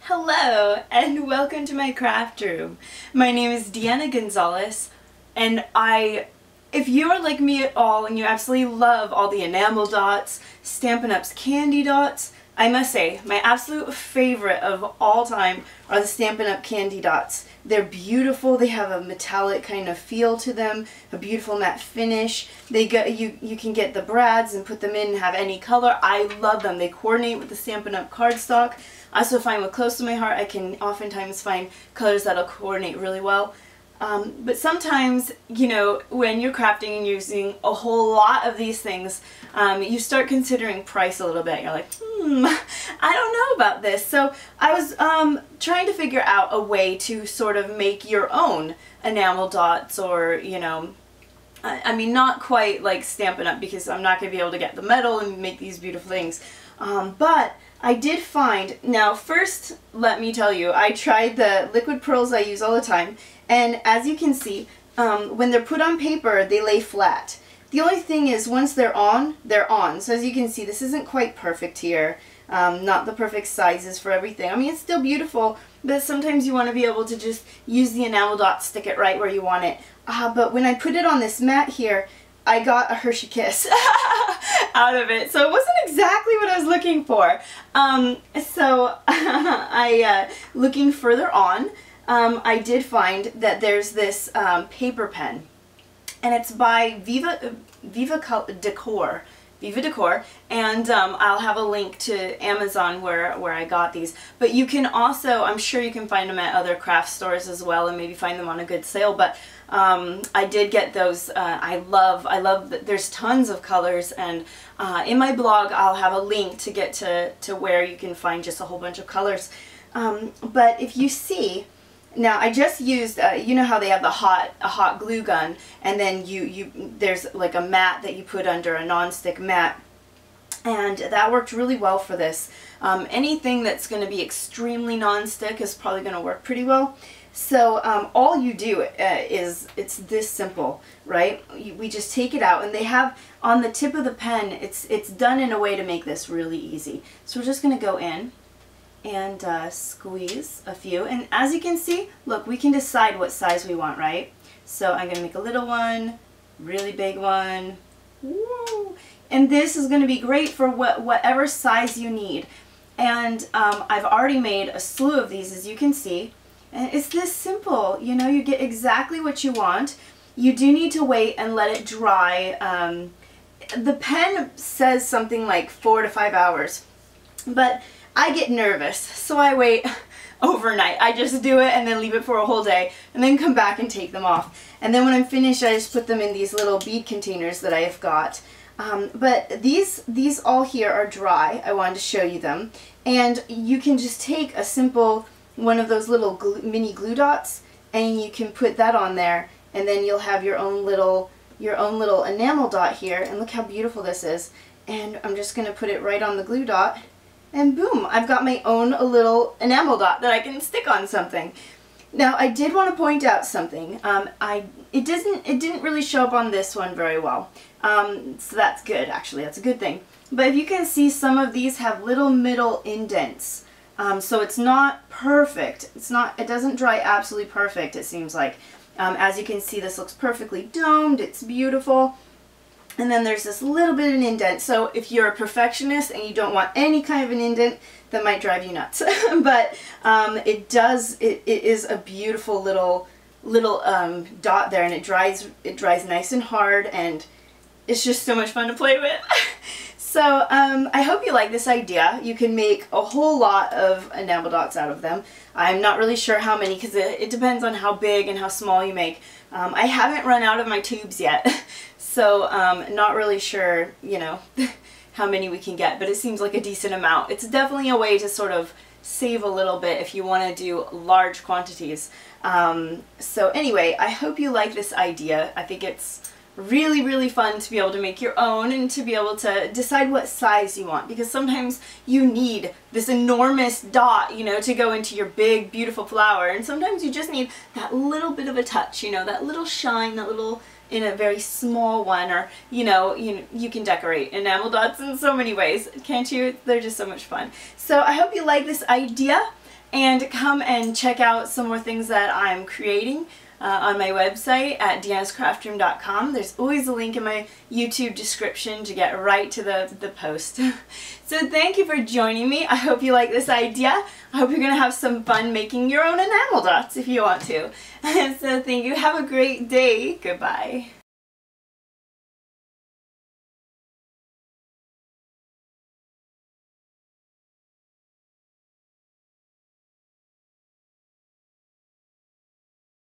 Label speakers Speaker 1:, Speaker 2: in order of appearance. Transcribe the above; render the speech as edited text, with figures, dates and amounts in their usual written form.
Speaker 1: Hello and welcome to my craft room. My name is Deanna Gonzalez and if you are like me at all and you absolutely love all the enamel dots, Stampin' Up's candy dots, I must say my absolute favorite of all time are the Stampin' Up candy dots. They're beautiful, they have a metallic kind of feel to them, a beautiful matte finish. You can get the brads and put them in and have any color. I love them. They coordinate with the Stampin' Up cardstock. I also find with close to my heart I can oftentimes find colors that'll coordinate really well. But sometimes, you know, when you're crafting and using a whole lot of these things, you start considering price a little bit. You're like, I don't know about this. So I was trying to figure out a way to sort of make your own enamel dots, or, you know, I mean, not quite like Stampin' Up, because I'm not going to be able to get the metal and make these beautiful things. But I did find, now first let me tell you, I tried the liquid pearls I use all the time, and as you can see, when they're put on paper they lay flat. The only thing is once they're on, they're on. So as you can see, this isn't quite perfect here, not the perfect sizes for everything. I mean, it's still beautiful, but sometimes you want to be able to just use the enamel dot, stick it right where you want it. But when I put it on this mat here, I got a Hershey Kiss out of it, so it wasn't exactly what I was looking for. Looking further on, I did find that there's this paper pen, and it's by Viva Decor. Viva Decor, and I'll have a link to Amazon where I got these. But you can also, I'm sure you can find them at other craft stores as well, and maybe find them on a good sale. But I did get those. I love that there's tons of colors, and in my blog I'll have a link to get to where you can find just a whole bunch of colors. But if you see, now I just used, you know how they have a hot glue gun, and then there's like a mat that you put under, a non-stick mat, and that worked really well for this. Anything that's going to be extremely non-stick is probably going to work pretty well. So all you do is, it's this simple, right? We just take it out, and they have on the tip of the pen, it's done in a way to make this really easy. So we're just going to go in and squeeze a few, and as you can see, look, we can decide what size we want, right? So I'm going to make a little one, really big one, woo! And this is going to be great for whatever size you need. And I've already made a slew of these, as you can see, and it's this simple. You know, you get exactly what you want. You do need to wait and let it dry. The pen says something like 4 to 5 hours, but I get nervous, so I wait overnight. I just do it and then leave it for a whole day, and then come back and take them off. And then when I'm finished, I just put them in these little bead containers that I have got. But these all here are dry. I wanted to show you them. And you can just take a simple one of those little mini glue dots, and you can put that on there, and then you'll have your own little enamel dot here. And look how beautiful this is. And I'm just going to put it right on the glue dot, and boom, I've got my own little enamel dot that I can stick on something. Now, I did want to point out something. It didn't really show up on this one very well. So that's good, actually. That's a good thing. But if you can see, some of these have little middle indents. So it's not perfect. It doesn't dry absolutely perfect, it seems like. As you can see, this looks perfectly domed. It's beautiful. And then there's this little bit of an indent. So if you're a perfectionist and you don't want any kind of an indent, that might drive you nuts. But it is a beautiful little dot there, and it dries nice and hard, and it's just so much fun to play with. So I hope you like this idea. You can make a whole lot of enamel dots out of them. I'm not really sure how many, because it depends on how big and how small you make. I haven't run out of my tubes yet, so not really sure, you know, how many we can get, but it seems like a decent amount. It's definitely a way to sort of save a little bit if you want to do large quantities. So anyway, I hope you like this idea. I think it's really, really fun to be able to make your own and to be able to decide what size you want, because sometimes you need this enormous dot, you know, to go into your big, beautiful flower, and sometimes you just need that little bit of a touch, you know, that little shine, that little, in a very small one. Or, you know, you can decorate enamel dots in so many ways, can't you? They're just so much fun. So I hope you like this idea. and come and check out some more things that I'm creating on my website at deannascraftroom.com. There's always a link in my YouTube description to get right to the post. So thank you for joining me. I hope you like this idea. I hope you're going to have some fun making your own enamel dots if you want to. So thank you. Have a great day. Goodbye.